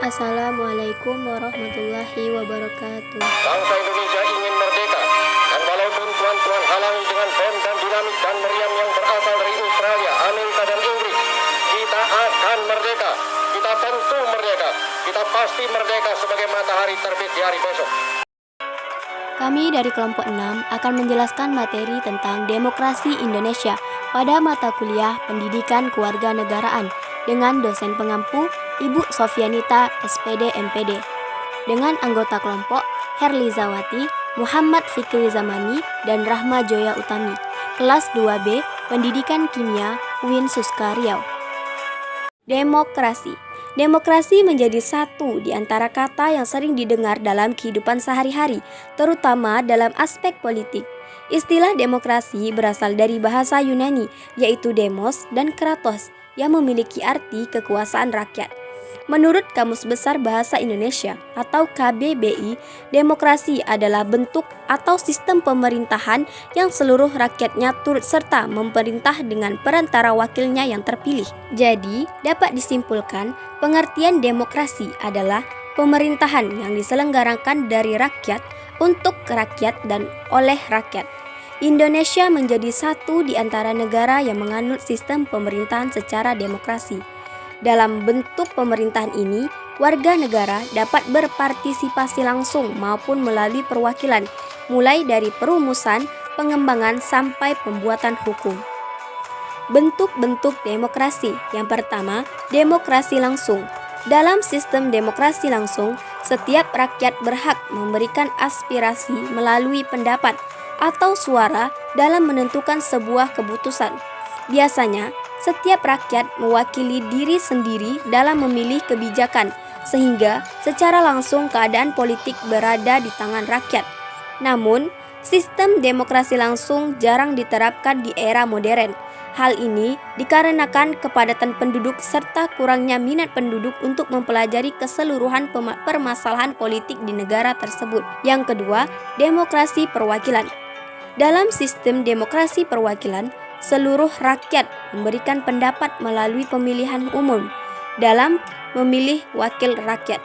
Assalamualaikum warahmatullahi wabarakatuh. Bangsa Indonesia ingin merdeka, dan walaupun tuan-tuan halangi dengan bom dan dinamit dan meriam yang berasal dari Australia, Amerika dan Inggris, kita akan merdeka. Kita tentu merdeka. Kita pasti merdeka sebagai matahari terbit di hari besok. Kami dari kelompok 6 akan menjelaskan materi tentang demokrasi Indonesia pada mata kuliah Pendidikan Kewarganegaraan dengan dosen pengampu Ibu Sofianita SPD MPD, dengan anggota kelompok Herlizawati, Muhammad Fikri Zamani, dan Rahma Joya Utami, kelas 2B Pendidikan Kimia UIN Suska Riau. Demokrasi. Demokrasi menjadi satu di antara kata yang sering didengar dalam kehidupan sehari-hari, terutama dalam aspek politik. Istilah demokrasi berasal dari bahasa Yunani, yaitu demos dan kratos, yang memiliki arti kekuasaan rakyat. Menurut Kamus Besar Bahasa Indonesia atau KBBI, demokrasi adalah bentuk atau sistem pemerintahan yang seluruh rakyatnya turut serta memerintah dengan perantara wakilnya yang terpilih. Jadi, dapat disimpulkan pengertian demokrasi adalah pemerintahan yang diselenggarakan dari rakyat untuk rakyat dan oleh rakyat. Indonesia menjadi satu di antara negara yang menganut sistem pemerintahan secara demokrasi. Dalam bentuk pemerintahan ini, warga negara dapat berpartisipasi langsung maupun melalui perwakilan, mulai dari perumusan, pengembangan, sampai pembuatan hukum. Bentuk-bentuk demokrasi. Yang pertama, demokrasi langsung. Dalam sistem demokrasi langsung, setiap rakyat berhak memberikan aspirasi melalui pendapat atau suara dalam menentukan sebuah keputusan. Biasanya, setiap rakyat mewakili diri sendiri dalam memilih kebijakan, sehingga secara langsung keadaan politik berada di tangan rakyat. Namun, sistem demokrasi langsung jarang diterapkan di era modern. Hal ini dikarenakan kepadatan penduduk serta kurangnya minat penduduk untuk mempelajari keseluruhan permasalahan politik di negara tersebut. Yang kedua, demokrasi perwakilan. Dalam sistem demokrasi perwakilan, seluruh rakyat memberikan pendapat melalui pemilihan umum dalam memilih wakil rakyat.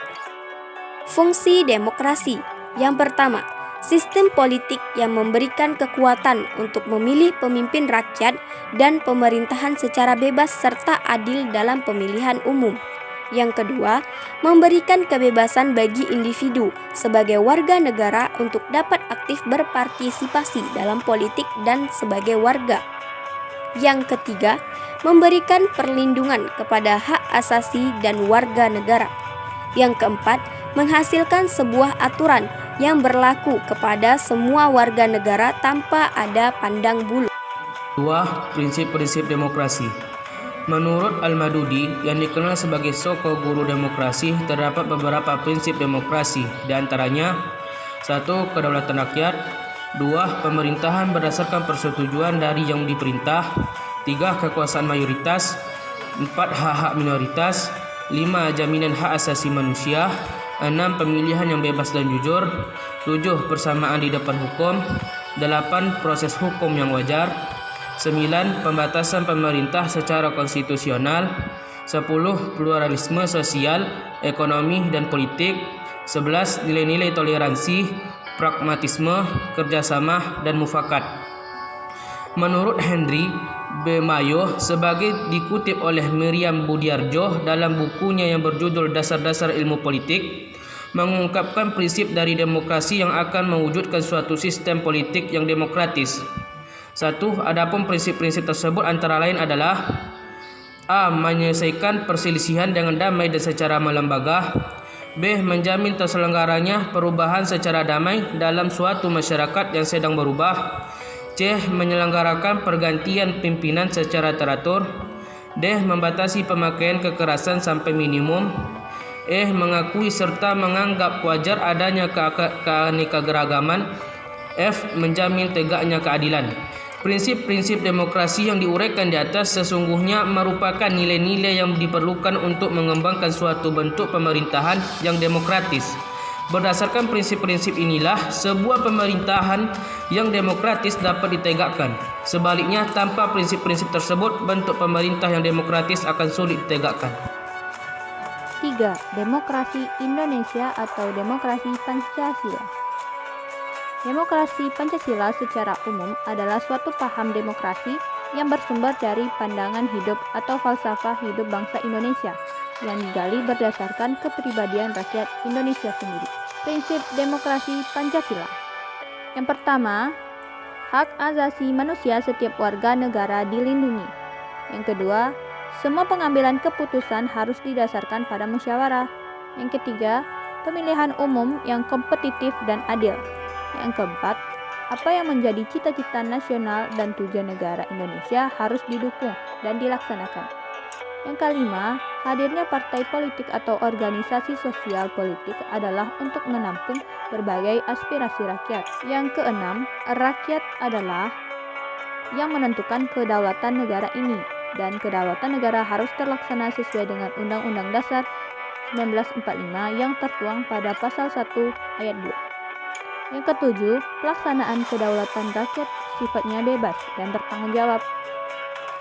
Fungsi demokrasi. Yang pertama, sistem politik yang memberikan kekuatan untuk memilih pemimpin rakyat dan pemerintahan secara bebas serta adil dalam pemilihan umum. Yang kedua, memberikan kebebasan bagi individu sebagai warga negara untuk dapat aktif berpartisipasi dalam politik dan sebagai warga. Yang ketiga, memberikan perlindungan kepada hak asasi dan warga negara. Yang keempat, menghasilkan sebuah aturan yang berlaku kepada semua warga negara tanpa ada pandang bulu. 2. Prinsip-prinsip demokrasi. Menurut Al-Madudi, yang dikenal sebagai soko guru demokrasi, terdapat beberapa prinsip demokrasi, di antaranya 1. Kedaulatan rakyat. 2. Pemerintahan berdasarkan persetujuan dari yang diperintah. 3. Kekuasaan mayoritas. 4. Hak-hak minoritas. 5. Jaminan hak asasi manusia. 6. Pemilihan yang bebas dan jujur. 7. Persamaan di depan hukum. 8. Proses hukum yang wajar. 9. Pembatasan pemerintah secara konstitusional. 10. Pluralisme sosial, ekonomi, dan politik. 11. Nilai-nilai toleransi, pragmatisme, kerjasama, dan mufakat. Menurut Henry B. Mayo, sebagai dikutip oleh Miriam Budiarjo dalam bukunya yang berjudul Dasar-Dasar Ilmu Politik, mengungkapkan prinsip dari demokrasi yang akan mewujudkan suatu sistem politik yang demokratis. 1. Adapun prinsip-prinsip tersebut antara lain adalah A. Menyelesaikan perselisihan dengan damai dan secara melembaga. B. Menjamin terselenggaranya perubahan secara damai dalam suatu masyarakat yang sedang berubah. C. Menyelenggarakan pergantian pimpinan secara teratur. D. Membatasi pemakaian kekerasan sampai minimum. E. Mengakui serta menganggap wajar adanya keanekaragaman. F. Menjamin tegaknya keadilan. Prinsip-prinsip demokrasi yang diuraikan di atas sesungguhnya merupakan nilai-nilai yang diperlukan untuk mengembangkan suatu bentuk pemerintahan yang demokratis. Berdasarkan prinsip-prinsip inilah, sebuah pemerintahan yang demokratis dapat ditegakkan. Sebaliknya, tanpa prinsip-prinsip tersebut, bentuk pemerintah yang demokratis akan sulit ditegakkan. 3. Demokrasi Indonesia atau demokrasi Pancasila. Demokrasi Pancasila secara umum adalah suatu paham demokrasi yang bersumber dari pandangan hidup atau falsafah hidup bangsa Indonesia yang digali berdasarkan kepribadian rakyat Indonesia sendiri. Prinsip demokrasi Pancasila. Yang pertama, hak asasi manusia setiap warga negara dilindungi. Yang kedua, semua pengambilan keputusan harus didasarkan pada musyawarah. Yang ketiga, pemilihan umum yang kompetitif dan adil. Yang keempat, apa yang menjadi cita-cita nasional dan tujuan negara Indonesia harus didukung dan dilaksanakan. Yang kelima, hadirnya partai politik atau organisasi sosial politik adalah untuk menampung berbagai aspirasi rakyat. Yang keenam, rakyat adalah yang menentukan kedaulatan negara ini, dan kedaulatan negara harus terlaksana sesuai dengan Undang-Undang Dasar 1945 yang tertuang pada pasal 1 ayat 2. Yang ketujuh, pelaksanaan kedaulatan rakyat sifatnya bebas dan bertanggung jawab.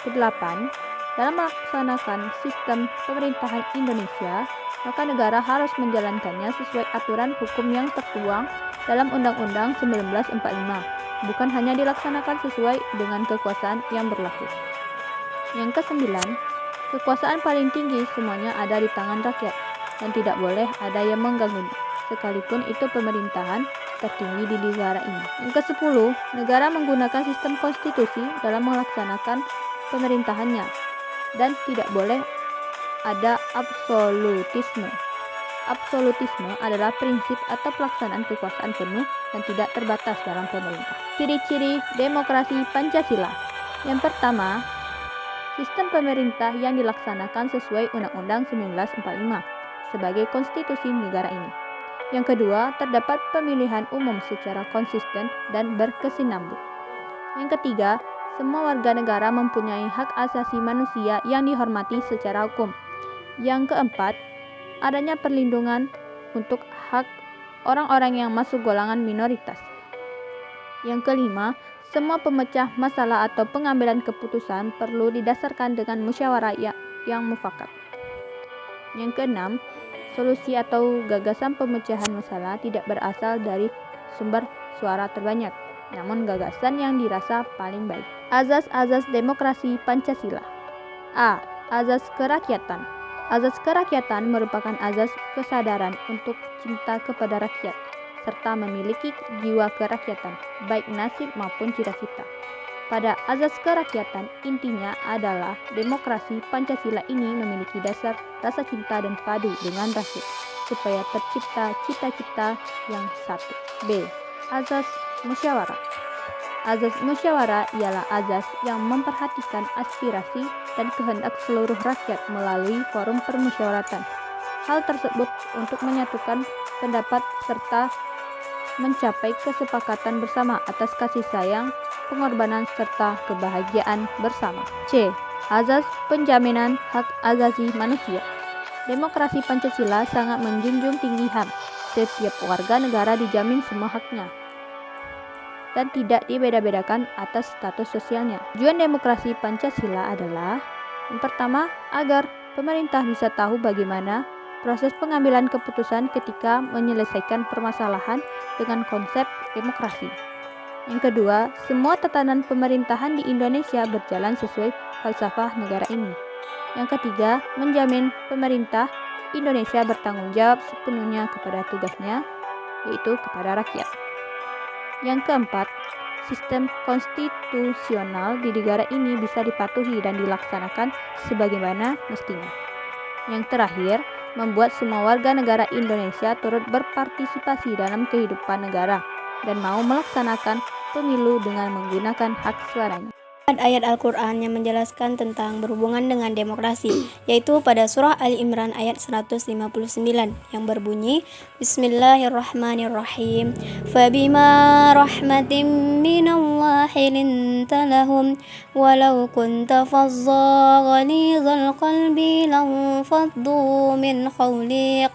Kedelapan, dalam melaksanakan sistem pemerintahan Indonesia, maka negara harus menjalankannya sesuai aturan hukum yang tertuang dalam Undang-Undang 1945, bukan hanya dilaksanakan sesuai dengan kekuasaan yang berlaku. Yang kesembilan, kekuasaan paling tinggi semuanya ada di tangan rakyat dan tidak boleh ada yang mengganggu, sekalipun itu pemerintahan tertinggi di negara ini. Yang kesepuluh, negara menggunakan sistem konstitusi dalam melaksanakan pemerintahannya dan tidak boleh ada absolutisme. Absolutisme adalah prinsip atau pelaksanaan kekuasaan penuh dan tidak terbatas dalam pemerintah. Ciri-ciri demokrasi Pancasila. Yang pertama, sistem pemerintah yang dilaksanakan sesuai Undang-Undang 1945 sebagai konstitusi negara ini. Yang kedua, terdapat pemilihan umum secara konsisten dan berkesinambung. Yang ketiga, semua warga negara mempunyai hak asasi manusia yang dihormati secara hukum. Yang keempat, adanya perlindungan untuk hak orang-orang yang masuk golongan minoritas. Yang kelima, semua pemecah masalah atau pengambilan keputusan perlu didasarkan dengan musyawarah yang mufakat. Yang keenam, solusi atau gagasan pemecahan masalah tidak berasal dari sumber suara terbanyak, namun gagasan yang dirasa paling baik. Azas-azas demokrasi Pancasila. A. Azas kerakyatan. Azas kerakyatan merupakan azas kesadaran untuk cinta kepada rakyat, serta memiliki jiwa kerakyatan, baik nasib maupun cita-cita. Pada azas kerakyatan, intinya adalah demokrasi Pancasila ini memiliki dasar rasa cinta dan padu dengan rakyat, supaya tercipta cita-cita yang satu. B. Azas musyawarah. Azas musyawarah ialah azas yang memperhatikan aspirasi dan kehendak seluruh rakyat melalui forum permusyawaratan. Hal tersebut untuk menyatukan pendapat serta mencapai kesepakatan bersama atas kasih sayang, pengorbanan, serta kebahagiaan bersama. C. Azas penjaminan hak asasi manusia. Demokrasi Pancasila sangat menjunjung tinggi HAM. Setiap warga negara dijamin semua haknya dan tidak dibeda-bedakan atas status sosialnya. Tujuan demokrasi Pancasila adalah yang pertama, agar pemerintah bisa tahu bagaimana proses pengambilan keputusan ketika menyelesaikan permasalahan dengan konsep demokrasi. Yang kedua, semua tatanan pemerintahan di Indonesia berjalan sesuai falsafah negara ini. Yang ketiga, menjamin pemerintah Indonesia bertanggung jawab sepenuhnya kepada tugasnya, yaitu kepada rakyat. Yang keempat, sistem konstitusional di negara ini bisa dipatuhi dan dilaksanakan sebagaimana mestinya. Yang terakhir, membuat semua warga negara Indonesia turut berpartisipasi dalam kehidupan negara dan mau melaksanakan pemilu dengan menggunakan hak suaranya. Ayat Al-Quran yang menjelaskan tentang berhubungan dengan demokrasi, yaitu pada surah Ali Imran ayat 159 yang berbunyi, Bismillahirrahmanirrahim, Fabima rahmatin minallahi linta lahum, walau kunta fazza ghalidhal qalbi lanfaddu min hawliq,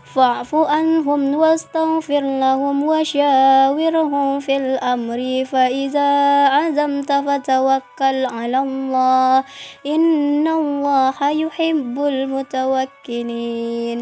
fa'fu anhum wastaghfir lahum wa syawirhum fil amri fa iza azamta fatawakkal وتوكل على الله إن الله يحب المتوكلين.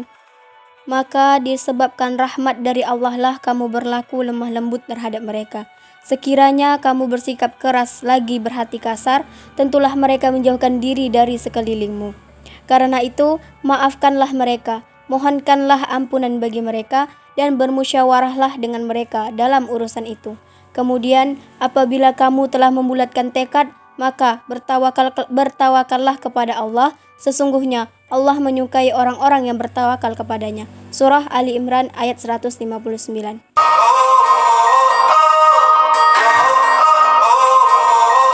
Maka disebabkan rahmat dari Allah lah kamu berlaku lemah lembut terhadap mereka. Sekiranya kamu bersikap keras lagi berhati kasar, tentulah mereka menjauhkan diri dari sekelilingmu. Karena itu, maafkanlah mereka, mohonkanlah ampunan bagi mereka, dan bermusyawarahlah dengan mereka dalam urusan itu. Kemudian, apabila kamu telah membulatkan tekad, maka bertawakallah kepada Allah. Sesungguhnya Allah menyukai orang-orang yang bertawakal kepadanya. Surah Ali Imran ayat 159.